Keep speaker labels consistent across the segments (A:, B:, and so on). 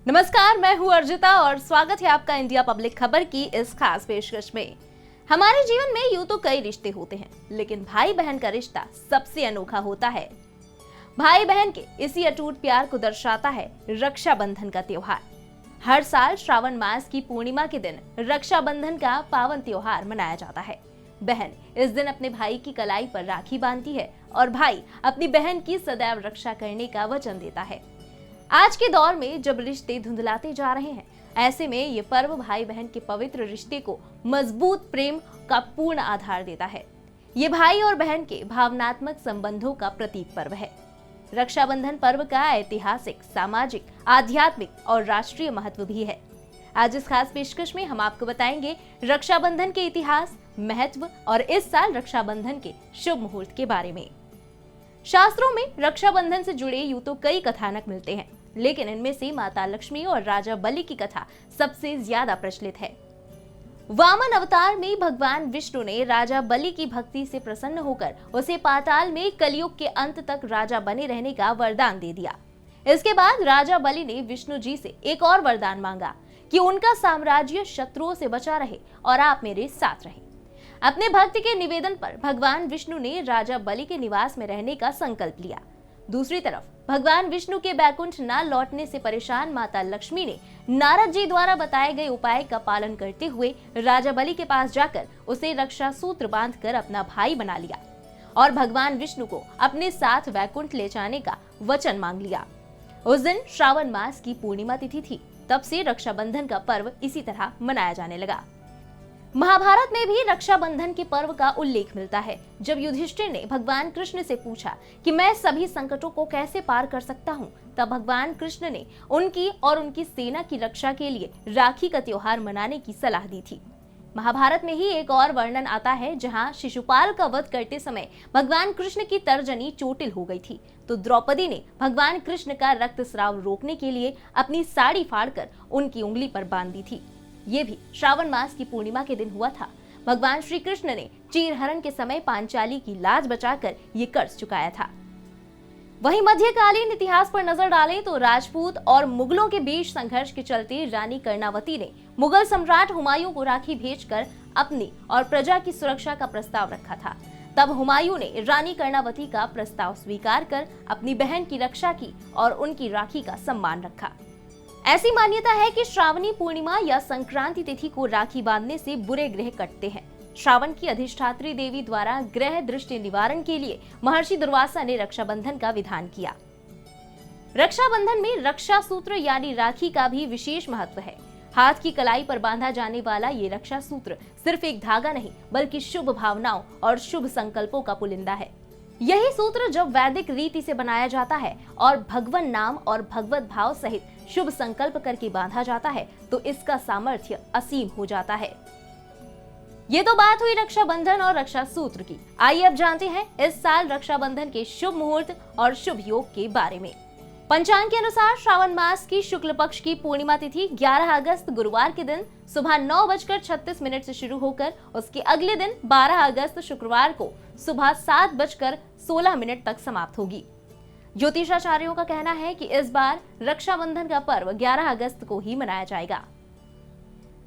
A: नमस्कार, मैं हूँ अर्जिता और स्वागत है आपका इंडिया पब्लिक खबर की इस खास पेशकश में। हमारे जीवन में यूं तो कई रिश्ते होते हैं, लेकिन भाई बहन का रिश्ता सबसे अनोखा होता है। भाई बहन के इसी अटूट प्यार को दर्शाता है रक्षाबंधन का त्योहार। हर साल श्रावण मास की पूर्णिमा के दिन रक्षाबंधन का पावन त्योहार मनाया जाता है। बहन इस दिन अपने भाई की कलाई पर राखी बांधती है और भाई अपनी बहन की सदैव रक्षा करने का वचन देता है। आज के दौर में जब रिश्ते धुंधलाते जा रहे हैं, ऐसे में ये पर्व भाई बहन के पवित्र रिश्ते को मजबूत प्रेम का पूर्ण आधार देता है। ये भाई और बहन के भावनात्मक संबंधों का प्रतीक पर्व है। रक्षाबंधन पर्व का ऐतिहासिक, सामाजिक, आध्यात्मिक और राष्ट्रीय महत्व भी है। आज इस खास पेशकश में हम आपको बताएंगे रक्षाबंधन के इतिहास, महत्व और इस साल रक्षाबंधन के शुभ मुहूर्त के बारे में। शास्त्रों में रक्षाबंधन से जुड़े यूं तो कई कथानक मिलते हैं, लेकिन इनमें से माता लक्ष्मी और राजा बलि की कथा सबसे ज्यादा प्रचलित है। वामन अवतार में भगवान विष्णु ने राजा बलि की भक्ति से प्रसन्न होकर उसे पाताल में कलयुग के अंत तक राजा बने रहने का वरदान दे दिया। इसके बाद राजा बलि ने विष्णु जी से एक और वरदान मांगा कि उनका साम्राज्य शत्रुओं से बचा रहे और आप मेरे साथ रहे। अपने भक्त के निवेदन पर भगवान विष्णु ने राजा बलि के निवास में रहने का संकल्प लिया। दूसरी तरफ भगवान विष्णु के बैकुंठ न लौटने से परेशान माता लक्ष्मी ने नारद जी द्वारा बताए गए उपाय का पालन करते हुए राजा बलि के पास जाकर उसे रक्षा सूत्र बांधकर अपना भाई बना लिया और भगवान विष्णु को अपने साथ वैकुंठ ले जाने का वचन मांग लिया। उस दिन श्रावण मास की पूर्णिमा तिथि थी। तब से रक्षाबंधन का पर्व इसी तरह मनाया जाने लगा। महाभारत में भी रक्षाबंधन के पर्व का उल्लेख मिलता है। जब युधिष्ठिर ने भगवान कृष्ण से पूछा कि मैं सभी संकटों को कैसे पार कर सकता हूँ, तब भगवान कृष्ण ने उनकी और उनकी सेना की रक्षा के लिए राखी का त्योहार मनाने की सलाह दी थी। महाभारत में ही एक और वर्णन आता है, जहाँ शिशुपाल का वध करते समय भगवान कृष्ण की तर्जनी चोटिल हो गई थी, तो द्रौपदी ने भगवान कृष्ण का रक्तस्राव रोकने के लिए अपनी साड़ी फाड़कर उनकी उंगली पर बांध दी थी। ये भी श्रावण मास की पूर्णिमा के दिन हुआ था। भगवान श्री कृष्ण ने चीरहरण के समय पांचाली की लाज बचाकर ये कर्ज चुकाया था। वहीं मध्यकालीन इतिहास पर नजर डालें तो राजपूत और मुगलों के बीच संघर्ष के चलते रानी कर्णावती ने मुगल सम्राट हुमायूं को राखी भेजकर अपनी और प्रजा की सुरक्षा का प्रस्ताव रखा था। तब हुमायूं ने रानी कर्णावती का प्रस्ताव स्वीकार कर अपनी बहन की रक्षा की और उनकी राखी का सम्मान रखा। ऐसी मान्यता है कि श्रावणी पूर्णिमा या संक्रांति तिथि को राखी बांधने से बुरे ग्रह कटते हैं। श्रावण की अधिष्ठात्री देवी द्वारा ग्रह दृष्टि निवारण के लिए महर्षि दुर्वासा ने रक्षाबंधन का विधान किया। रक्षाबंधन में रक्षा सूत्र यानी राखी का भी विशेष महत्व है। हाथ की कलाई पर बांधा जाने वाला ये रक्षा सूत्र सिर्फ एक धागा नहीं, बल्कि शुभ भावनाओं और शुभ संकल्पों का पुलिंदा है। यही सूत्र जब वैदिक रीति से बनाया जाता है और भगवान नाम और भगवत भाव सहित शुभ संकल्प करके बांधा जाता है, तो इसका सामर्थ्य असीम हो जाता है। ये तो बात हुई रक्षाबंधन और रक्षा सूत्र की। आइए अब जानते हैं इस साल रक्षाबंधन के शुभ मुहूर्त और शुभ योग के बारे में। पंचांग के अनुसार श्रावण मास की शुक्ल पक्ष की पूर्णिमा तिथि 11 अगस्त गुरुवार के दिन सुबह 9:36 से शुरू होकर उसके अगले दिन 12 अगस्त शुक्रवार को सुबह 7:16 तक समाप्त होगी। ज्योतिषाचार्यों का कहना है कि इस बार रक्षाबंधन का पर्व 11 अगस्त को ही मनाया जाएगा।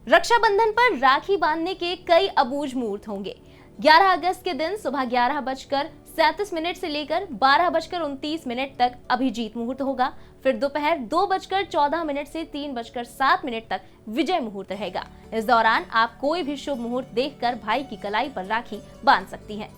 A: रक्षाबंधन पर राखी बांधने के कई अबूझ मुहूर्त होंगे। 11 अगस्त के दिन सुबह 11:37 से लेकर 12:29 तक अभिजीत मुहूर्त होगा। फिर दोपहर 2:14 से 3:07 तक विजय मुहूर्त रहेगा। इस दौरान आप कोई भी शुभ मुहूर्त देखकर भाई की कलाई पर राखी बांध सकती हैं।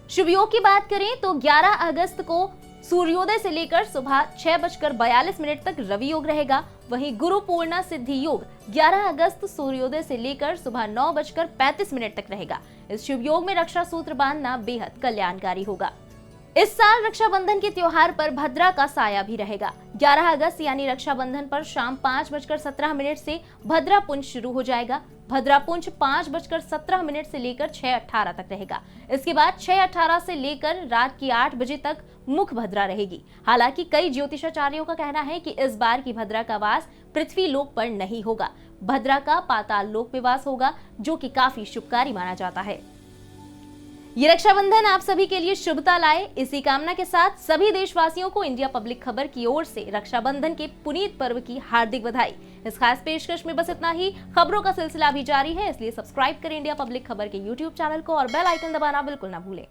A: शुभ योग की बात करें तो 11 अगस्त को सूर्योदय से लेकर सुबह 6:42 तक रवि योग रहेगा। वहीं गुरु पूर्णा सिद्धि योग 11 अगस्त सूर्योदय से लेकर सुबह 9:35 तक रहेगा। इस शुभ योग में रक्षा सूत्र बांधना बेहद कल्याणकारी होगा। इस साल रक्षाबंधन के त्योहार पर भद्रा का साया भी रहेगा। 11 अगस्त यानी रक्षाबंधन पर शाम 5:17 से भद्रा पुंज शुरू हो जाएगा। भद्रा पुंज 5:17 से लेकर 6:18 तक रहेगा। इसके बाद 6:18 से लेकर रात की 8 बजे तक मुख भद्रा रहेगी। हालांकि कई ज्योतिषाचार्यों का कहना है कि इस बार की भद्रा का वास पृथ्वी लोक पर नहीं होगा। भद्रा का पाताल लोक में वास होगा, जो कि काफी शुभकारी माना जाता है। ये रक्षाबंधन आप सभी के लिए शुभता लाए, इसी कामना के साथ सभी देशवासियों को इंडिया पब्लिक खबर की ओर से रक्षाबंधन के पुनीत पर्व की हार्दिक बधाई। इस खास पेशकश में बस इतना ही। खबरों का सिलसिला भी जारी है, इसलिए सब्सक्राइब करें इंडिया पब्लिक खबर के YouTube चैनल को और बेल आइकन दबाना बिल्कुल ना भूलें।